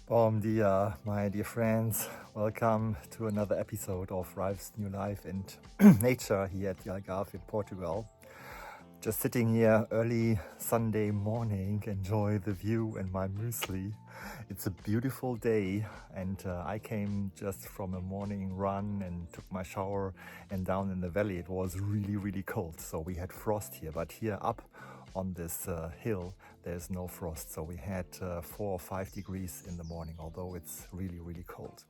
Bom dia, my dear friends. Welcome to another episode of Ralph's New Life and Nature here at the Algarve in Portugal. Just sitting here early Sunday morning, enjoy the view and my muesli. It's a beautiful day and I came just from a morning run and took my shower, and down in the valley it was really cold. So we had frost here, but here up on this hill there's no frost. So we had 4 or 5 degrees in the morning, although it's really cold.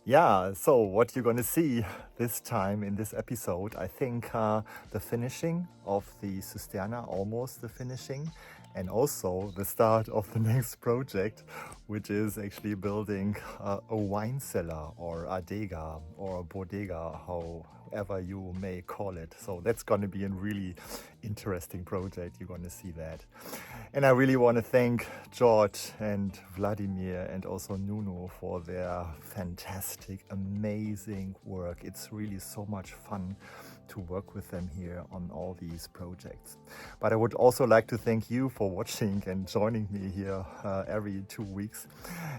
Yeah, so what you're going to see this time in this episode, I think the finishing of the cisterna, almost the finishing, and also the start of the next project, which is actually building a wine cellar or adega or a bodega, however you may call it. So that's going to be a really interesting project. You're going to see that. And I really want to thank Jorge and Vladimir and also Nuno for their fantastic, amazing work. It's really so much fun to work with them here on all these projects. But I would also like to thank you for watching and joining me here every 2 weeks,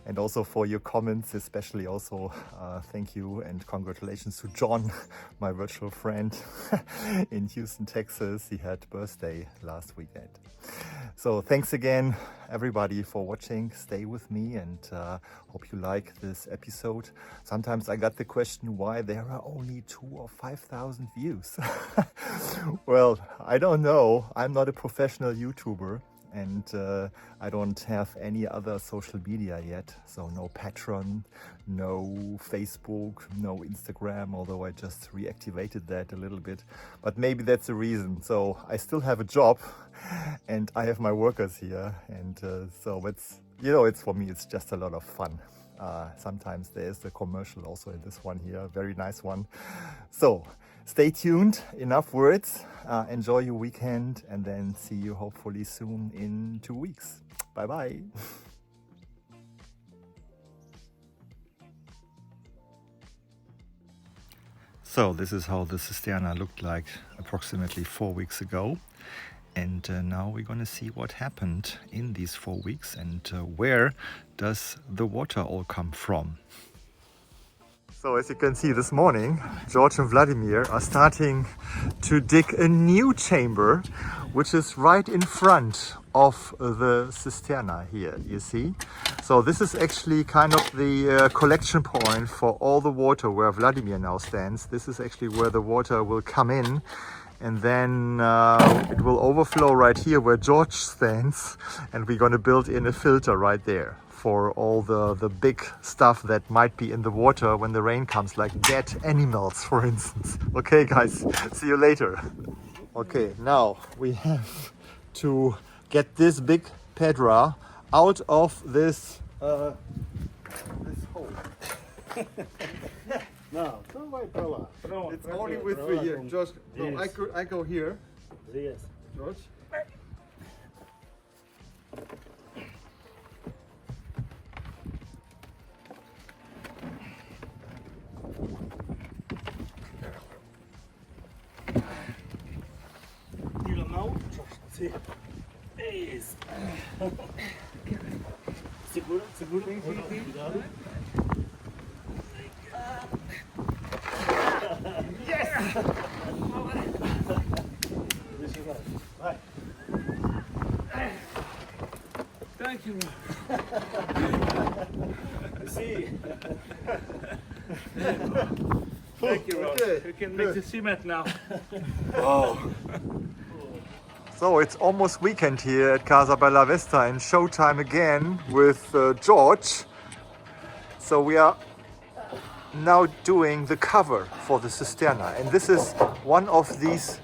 and also for your comments, especially also thank you and congratulations to John, my virtual friend in Houston, Texas. He had birthday last weekend. So thanks again everybody for watching. Stay with me and hope you like this episode. Sometimes I got the question why there are only 2,000 or 5,000 views. Well, I don't know. I'm not a professional YouTuber and I don't have any other social media yet. So no Patreon, no Facebook, no Instagram, although I just reactivated that a little bit. But maybe that's the reason. So I still have a job and I have my workers here. And so it's, it's for me, it's just a lot of fun. Sometimes there's a commercial also in this one here, a very nice one. So stay tuned, enough words, enjoy your weekend, and then see you hopefully soon in 2 weeks. Bye. So this is how the cisterna looked like approximately 4 weeks ago. And now we're going to see what happened in these 4 weeks and where does the water all come from. So as you can see this morning, Jorge and Vladimir are starting to dig a new chamber, which is right in front of the cisterna here, you see. So this is actually kind of the collection point for all the water where Vladimir now stands. This is actually where the water will come in. And then it will overflow right here where Jorge stands, and we're going to build in a filter right there for all the big stuff that might be in the water when the rain comes, like dead animals, for instance. Okay, guys, see you later. Okay, now we have to get this big pedra out of this hole. Não, então vai para lá. Pronto. It's only with me here. Just no, I go here. Yes. George. Tira a mão. Sim. É isso. Segura. Cuidado. Yes! Deixa eu vai. Thank you. See. Thank you, Rob. Okay. You can make the cement now. Oh. So it's almost weekend here at Casa Bella Vesta and showtime again with Jorge. So we are now doing the cover for the cisterna, and this is one of these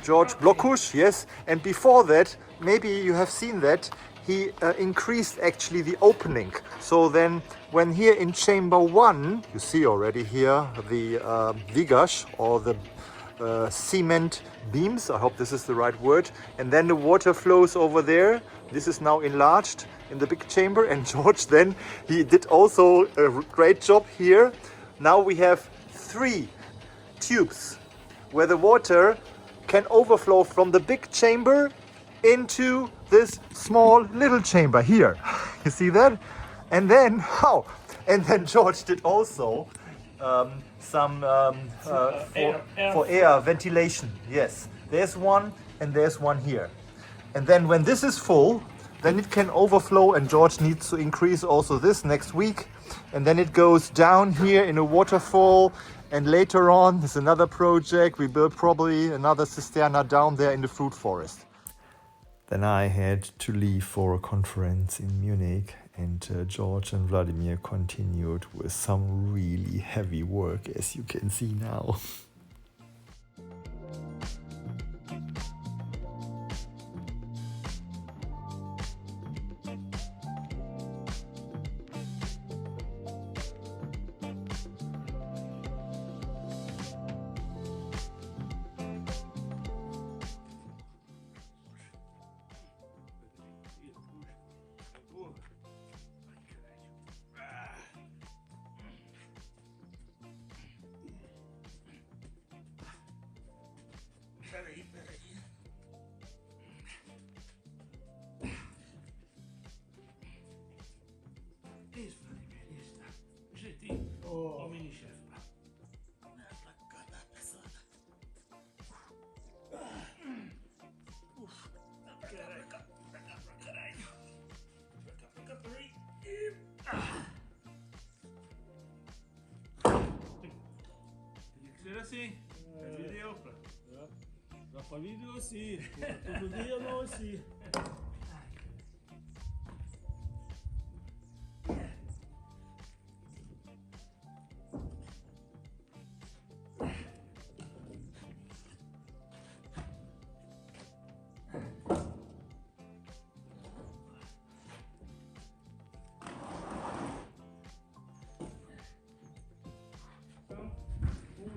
Jorge blocos, yes. And before that, maybe you have seen that he increased actually the opening. So then when here in chamber 1, you see already here the vigas or the cement beams, I hope this is the right word, and then the water flows over there. This is now enlarged in the big chamber, and Jorge then, he did also a great job here. Now we have 3 tubes where the water can overflow from the big chamber into this small little chamber here. You see that? And then, and then George did also some for air ventilation. Yes, there's one and there's one here. And then when this is full, then it can overflow, and George needs to increase also this next week. And then it goes down here in a waterfall. And later on, there's another project. We build probably another cisterna down there in the fruit forest. Then I had to leave for a conference in Munich, and Jorge and Vladimir continued with some really heavy work, as you can see now. Assim, vídeo, Já para vídeo assim, todo dia não assim.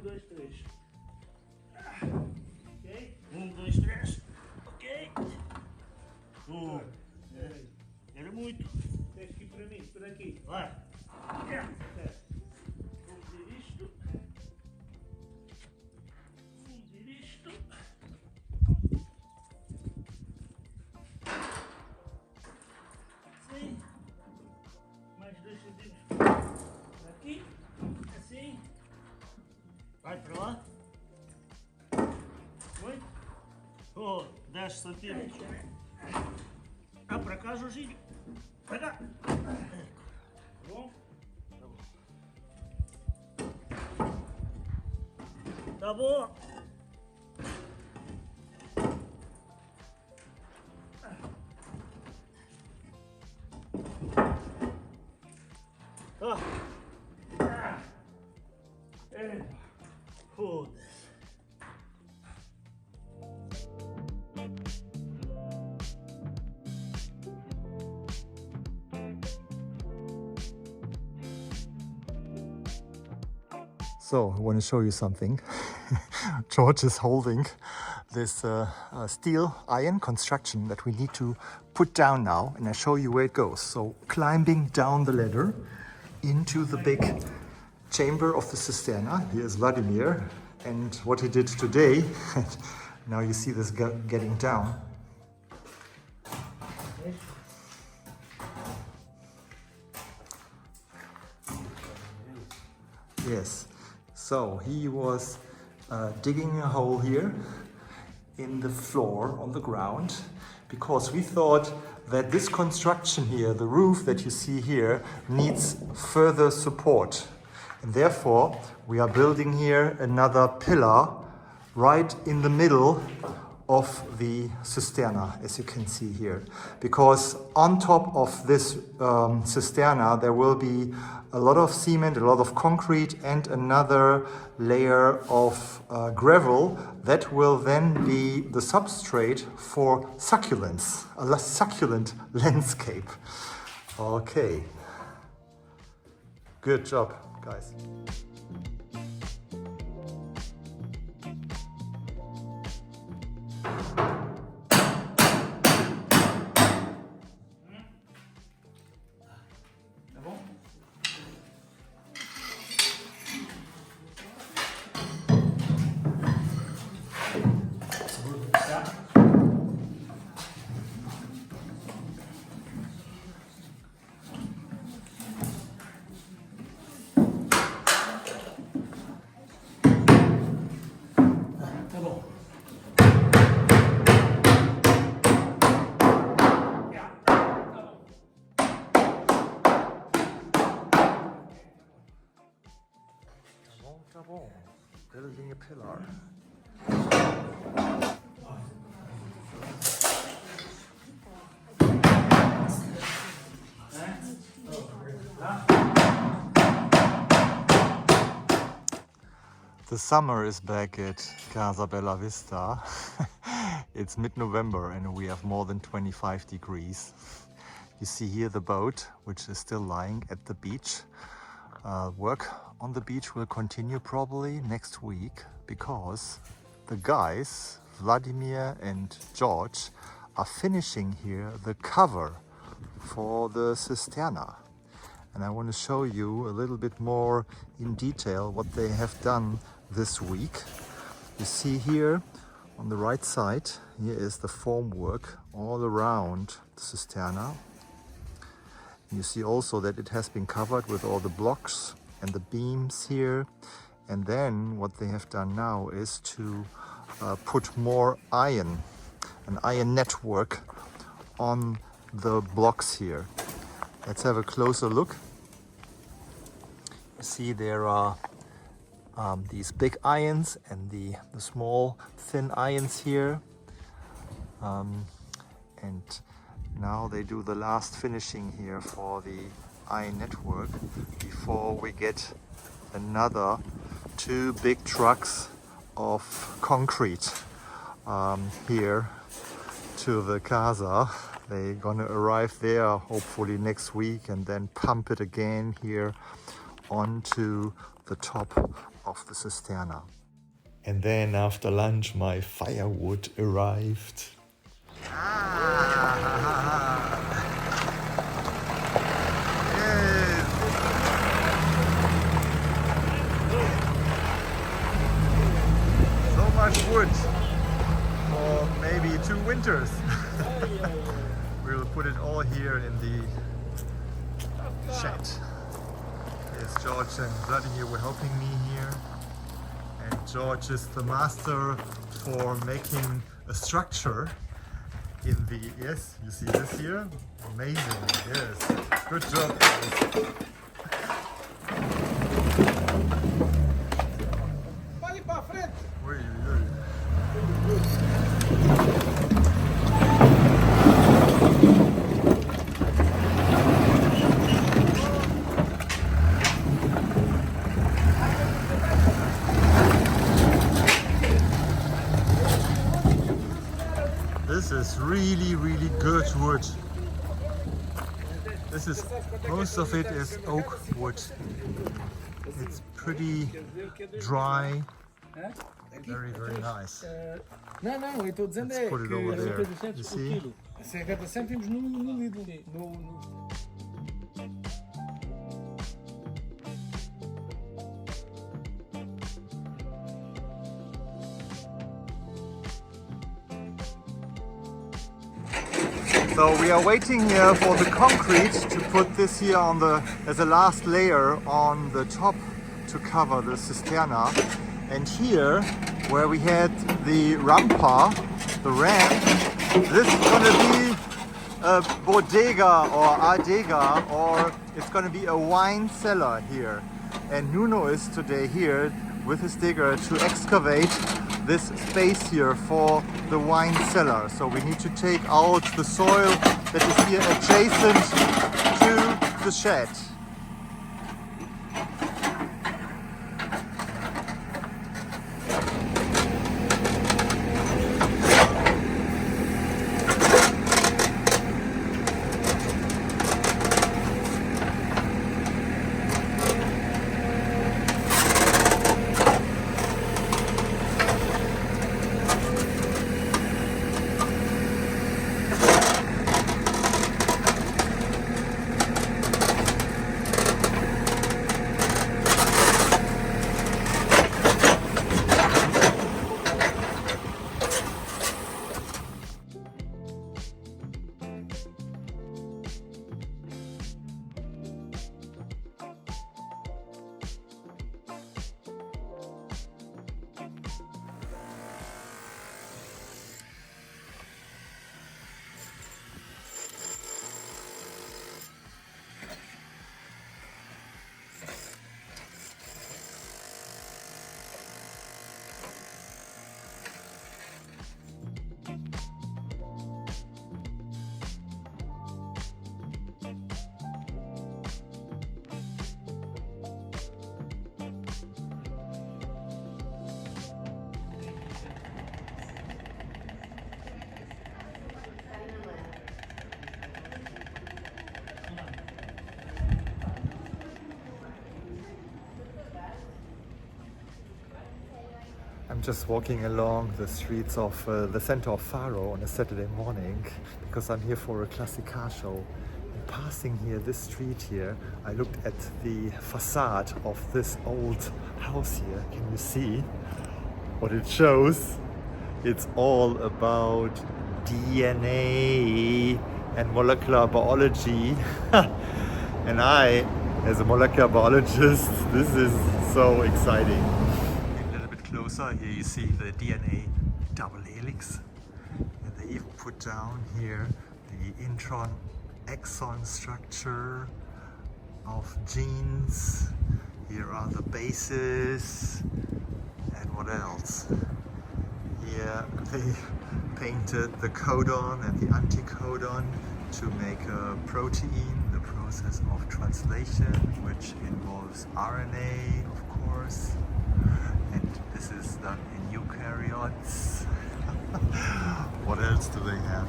Dois, três. Ok? 1, 2, 3. Ok? Era muito. Tens que ir para mim, por aqui. Vai. Vou medir isto. Vou medir isto. Assim. Mais 2 centímetros. Aqui. Assim. Vai para lá. Foi? Oh, 10 centímetros. Ah, para cá, Jorginho. Para cá. Tá bom? Tá bom. Tá. Foda-se. So I want to show you something. George is holding this steel iron construction that we need to put down now, and I show you where it goes. So climbing down the ladder into the big chamber of the cisterna. Here's Vladimir, and what he did today. Now you see this getting down. Yes, so he was digging a hole here in the floor on the ground, because we thought that this construction here, the roof that you see here, needs further support. And therefore, we are building here another pillar right in the middle of the cisterna, as you can see here. Because on top of this cisterna, there will be a lot of cement, a lot of concrete, and another layer of gravel that will then be the substrate for succulents, a succulent landscape. Okay. Good job, guys. building a pillar. The summer is back at Casa Bella Vista. It's mid-November and we have more than 25 degrees. You see here the boat, which is still lying at the beach. Work on the beach will continue probably next week because the guys, Vladimir and George, are finishing here the cover for the cisterna. And I want to show you a little bit more in detail what they have done this week. You see here on the right side, here is the formwork all around the cisterna. You see also that it has been covered with all the blocks and the beams here. And then what they have done now is to put more an iron network on the blocks here. Let's have a closer look. You see there are these big irons and the small thin irons here. And now they do the last finishing here for the iron network before we get another 2 big trucks of concrete here to the casa. They're gonna arrive there hopefully next week and then pump it again here onto the top of the cisterna. And then after lunch my firewood arrived. Yes. So much wood for maybe 2 winters. We'll put it all here in the shed. Yes, George and Vladimir were helping me here. And George is the master for making a structure in the, yes, you see this here? Amazing, yes. Good job, guys. Ui, ui. This is really good wood. This is, most of it is oak wood. It's pretty dry, very nice. Não, eu estou dizendo Let's put it over there. You see? 50 cêntimos no Lidl. So we are waiting here for the concrete to put this here on the, as a last layer on the top to cover the cisterna. And here, where we had the rampa, the ramp, this is gonna be a bodega or adega, or it's gonna be a wine cellar here. And Nuno is today here with his digger to excavate this space here for the wine cellar. So we need to take out the soil that is here adjacent to the shed. just walking along the streets of the center of Faro on a Saturday morning because I'm here for a classic car show. And passing here, this street here, I looked at the facade of this old house here. Can you see what it shows? It's all about DNA and molecular biology. And I, as a molecular biologist, this is so exciting. A little bit closer, here you see the DNA double helix. And they even put down here the intron exon structure of genes. Here are the bases. And what else? Here they painted the codon and the anticodon to make a protein, the process of translation, which involves RNA, of course. And this is done in eukaryotes. What else do they have?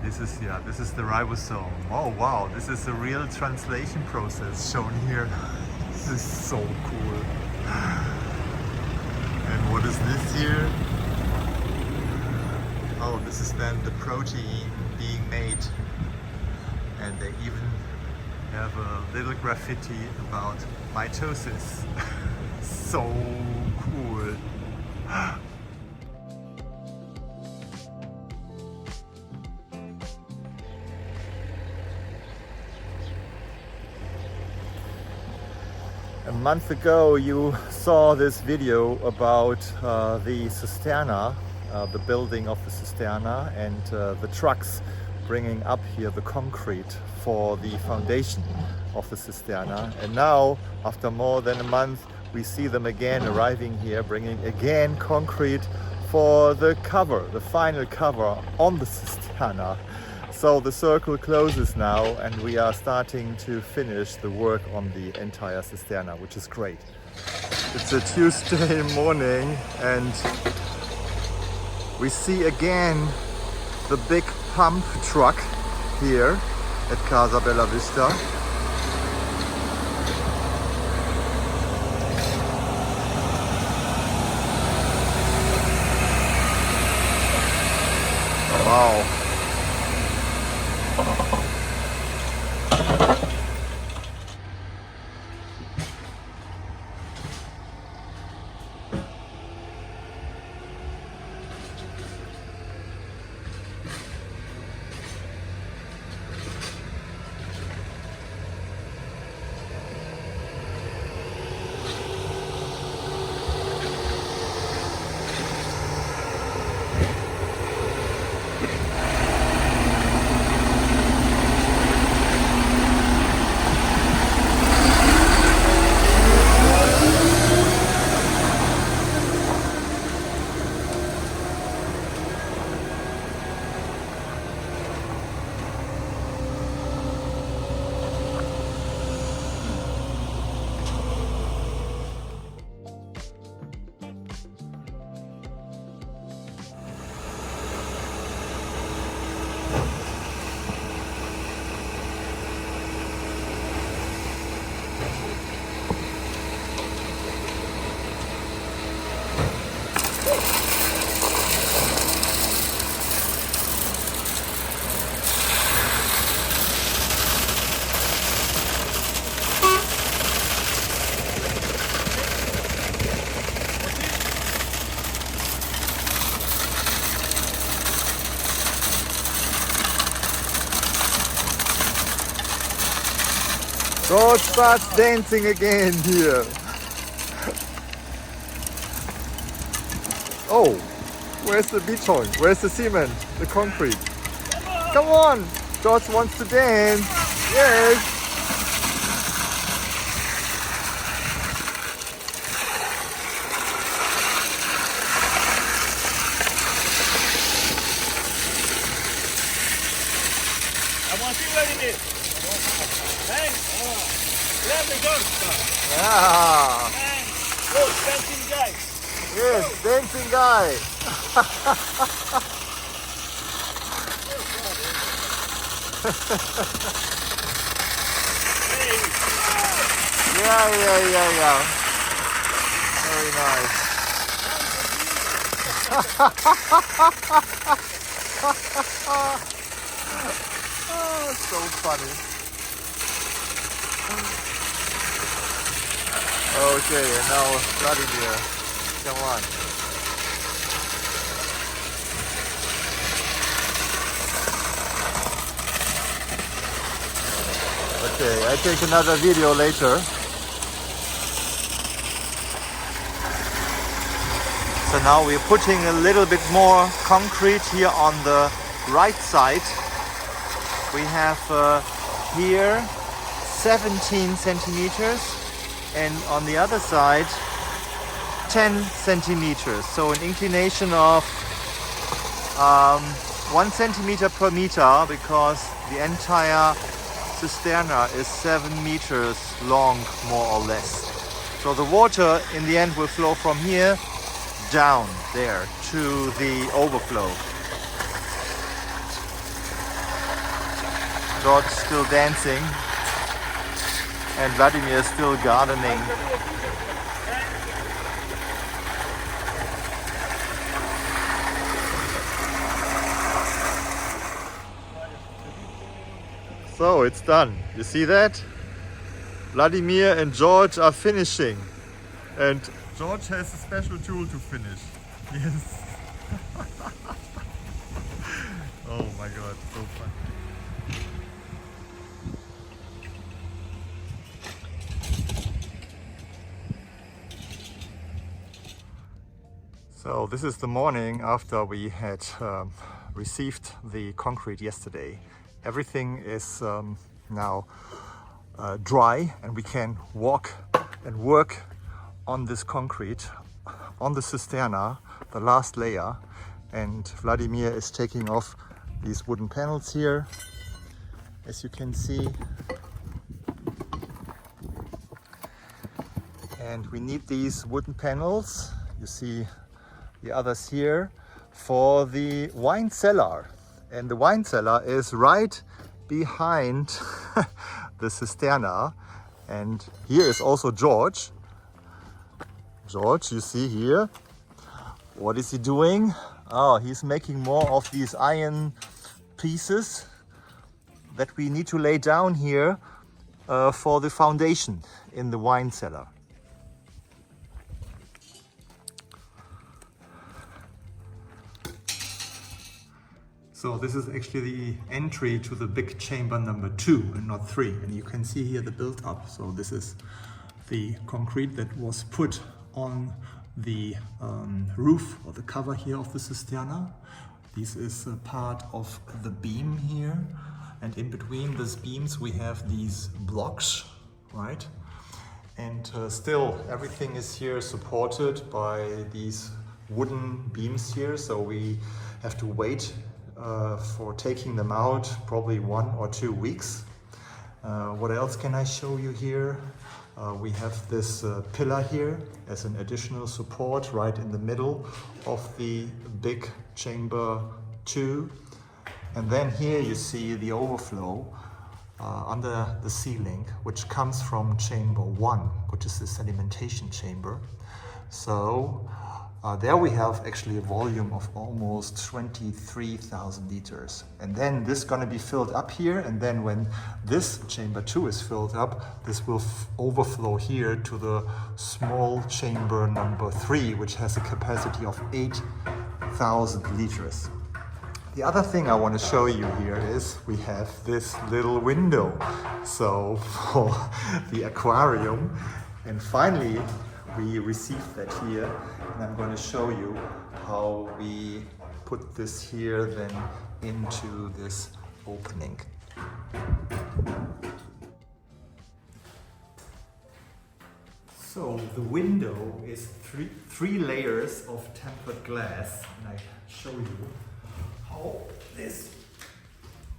This is the ribosome. Oh wow, this is a real translation process shown here. This is so cool. And what is this here? Oh, this is then the protein being made. And they even have a little graffiti about mitosis. So cool. A month ago you saw this video about the cisterna, the building of the cisterna, and the trucks bringing up here the concrete for the foundation of the cisterna. And now, after more than a month, we see them again arriving here, bringing again concrete for the cover, the final cover on the cisterna. So the circle closes now, and we are starting to finish the work on the entire cisterna, which is great. It's a Tuesday morning, and we see again the big pump truck here at Casa Bella Vista. Wow. God starts dancing again here. Oh, where's the beton? Where's the cement? The concrete? Come on! George wants to dance. Yes! I want you ready, Vladimir. Thanks. Let me go. Yeah! Look, dancing guy. Yes, dancing guy! Hey. Yeah. Very nice. Oh, so funny. Okay, and now Vladimir, come on. Okay, I take another video later. So now we're putting a little bit more concrete here on the right side. We have here 17 centimeters and on the other side 10 centimeters. So an inclination of 1 centimeter per meter, because the entire cisterna is 7 meters long, more or less. So the water in the end will flow from here down there to the overflow. George is still dancing and Vladimir is still gardening. So it's done. You see that? Vladimir and George are finishing. And George has a special tool to finish. Yes. Oh my god, so fun. So this is the morning after we had received the concrete yesterday. Everything is now dry and we can walk and work on this concrete, on the cisterna, the last layer. And Vladimir is taking off these wooden panels here, as you can see. And we need these wooden panels, you see the others here, for the wine cellar. And the wine cellar is right behind the cisterna. And here is also George. George, you see here, what is he doing? Oh, he's making more of these iron pieces that we need to lay down here for the foundation in the wine cellar. So this is actually the entry to the big chamber number 2 and not 3. And you can see here the build up. So this is the concrete that was put on the roof or the cover here of the cisterna. This is a part of the beam here. And in between these beams we have these blocks, right? And still everything is here supported by these wooden beams here. So we have to wait for taking them out, probably 1 or 2 weeks. What else can I show you here? We have this pillar here as an additional support right in the middle of the big chamber 2. And then here you see the overflow under the ceiling, which comes from chamber 1, which is the sedimentation chamber. So there we have actually a volume of almost 23,000 liters. And then this is going to be filled up here. And then when this chamber 2 is filled up, this will overflow here to the small chamber number 3, which has a capacity of 8,000 liters. The other thing I want to show you here is we have this little window. So for the aquarium. And finally, we received that here, and I'm going to show you how we put this here then into this opening. So the window is three layers of tempered glass, and I show you how this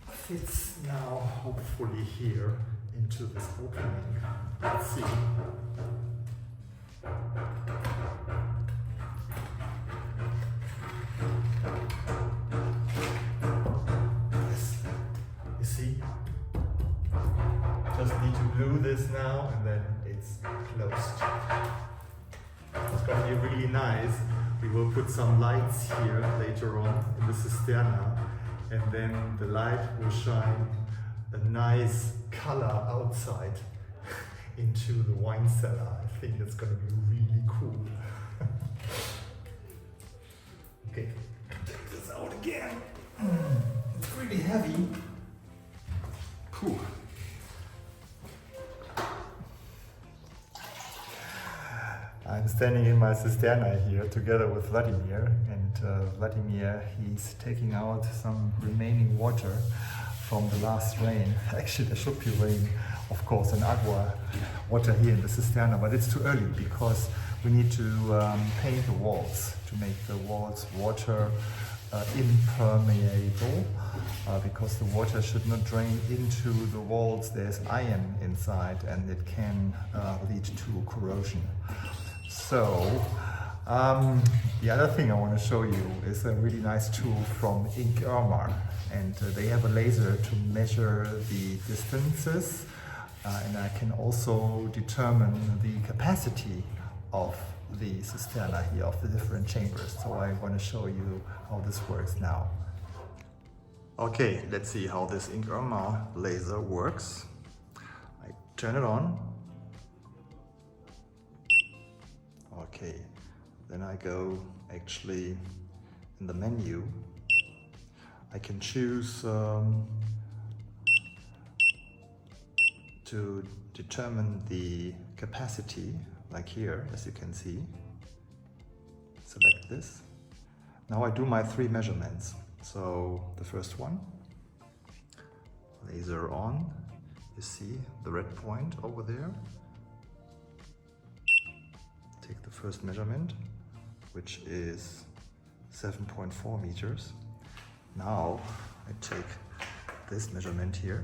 fits now hopefully here into this opening. Let's see. Yes, you see? Just need to glue this now and then it's closed. It's going to be really nice. We will put some lights here later on in the cisterna, and then the light will shine a nice color outside into the wine cellar. I think it's going to be really cool. Okay, take this out again. It's really heavy. Cool. I'm standing in my cisterna here together with Vladimir, and Vladimir, he's taking out some remaining water from the last rain. Actually, there should be rain, of course, and agua water here in the cisterna, but it's too early because we need to paint the walls to make the walls water impermeable, because the water should not drain into the walls. There's iron inside and it can lead to corrosion. So the other thing I want to show you is a really nice tool from Irma, and they have a laser to measure the distances, and I can also determine the capacity of the cisterna here, of the different chambers. So I want to show you how this works now. Okay, let's see how this Irma laser works. I turn it on. Okay, then I go actually in the menu. I can choose to determine the capacity, like here, as you can see. Select this. Now I do my 3 measurements. So the first one, laser on, you see the red point over there. Take the first measurement, which is 7.4 meters. Now I take this measurement here.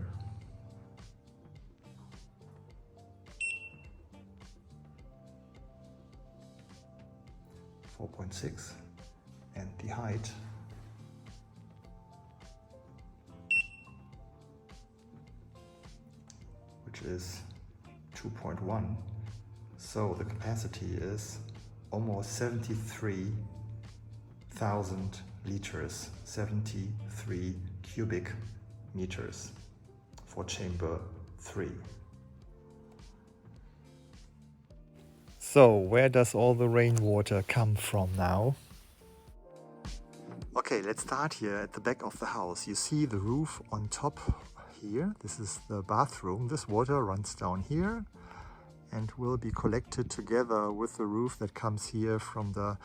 4.6, and the height which is 2.1. So the capacity is almost 73,000 liters, 73 cubic meters for chamber 3. So where does all the rainwater come from now? Okay, let's start here at the back of the house. You see the roof on top here. This is the bathroom. This water runs down here and will be collected together with the roof that comes here from the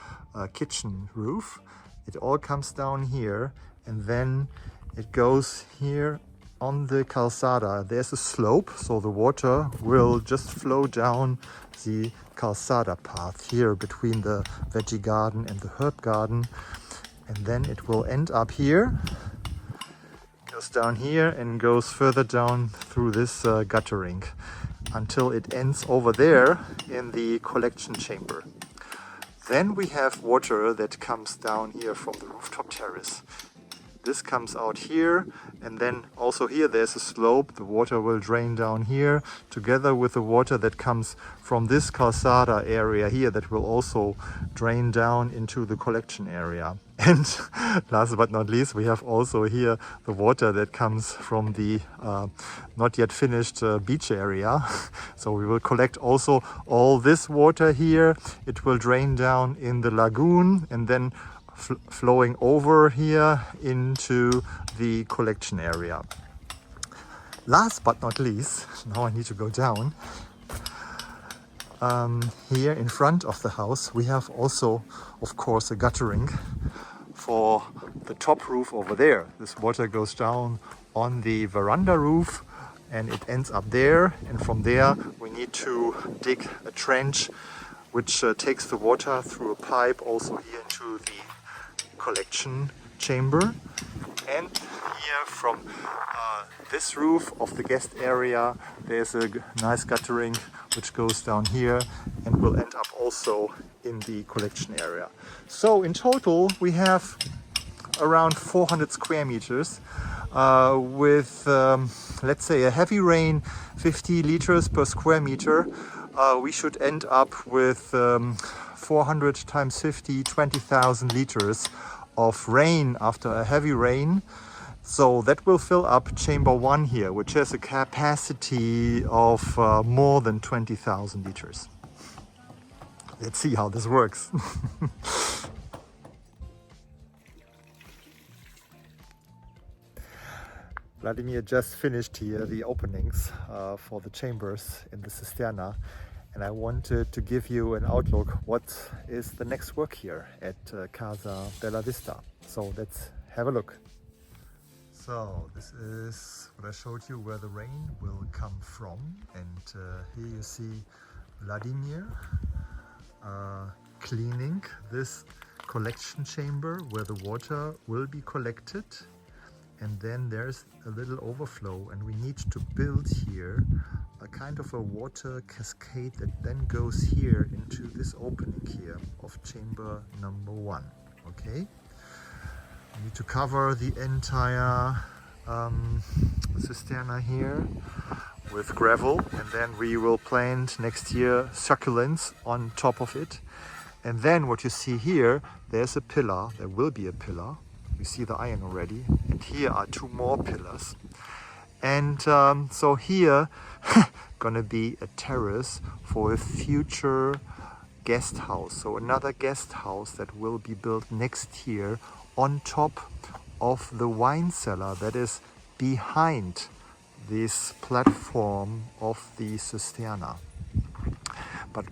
kitchen roof. It all comes down here, and then it goes here on the calzada. There's a slope, so the water will just flow down the calzada path here between the veggie garden and the herb garden, and then it will end up here, goes down here and goes further down through this guttering until it ends over there in the collection chamber. Then we have water that comes down here from the rooftop terrace. This comes out here, and then also here there's a slope. The water will drain down here together with the water that comes from this calzada area here that will also drain down into the collection area. And last but not least, we have also here the water that comes from the not yet finished beach area. So we will collect also all this water here. It will drain down in the lagoon and then flowing over here into the collection area. Last but not least, now I need to go down. Here in front of the house we have also, of course, a guttering for the top roof over there. This water goes down on the veranda roof and it ends up there, and from there we need to dig a trench which takes the water through a pipe also here into the collection chamber. And here from this roof of the guest area there's a nice guttering which goes down here and will end up also in the collection area. So in total we have around 400 square meters with let's say a heavy rain 50 liters per square meter. We should end up with 400 times 50, 20,000 liters of rain after a heavy rain. So that will fill up chamber 1 here, which has a capacity of more than 20,000 liters. Let's see how this works. Vladimir just finished here the openings for the chambers in the cisterna, and I wanted to give you an outlook what is the next work here at Casa Bella Vista. So let's have a look. So this is what I showed you where the rain will come from, and here you see Vladimir cleaning this collection chamber where the water will be collected, and then there's a little overflow, and we need to build here a kind of a water cascade that then goes here into this opening here of chamber number 1. Okay, we need to cover the entire cisterna here with gravel, and then we will plant next year succulents on top of it. And then what you see here, there's a pillar, there will be a pillar. You see the iron already, and here are 2 more pillars. And so here gonna be a terrace for a future guest house. So another guest house that will be built next year on top of the wine cellar that is behind this platform of the cisterna. But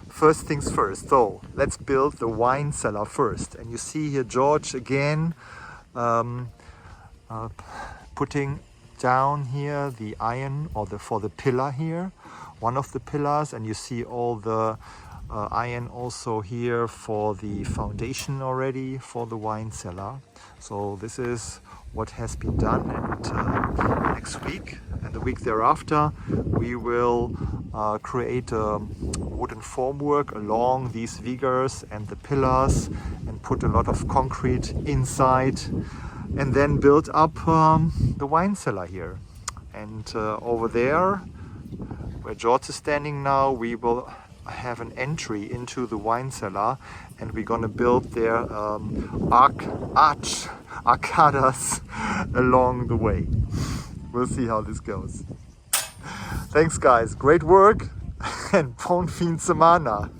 first things first, so let's build the wine cellar first. And you see here George again putting down here the iron for the pillar here, one of the pillars, and you see all the iron also here for the foundation already for the wine cellar. So this is what has been done, and next week and the week thereafter we will create a wooden formwork along these vigors and the pillars and put a lot of concrete inside, and then build up the wine cellar here. And over there where George is standing now, we will have an entry into the wine cellar, and we're gonna build there arcadas along the way. We'll see how this goes. Thanks guys, great work, and buon fin semana.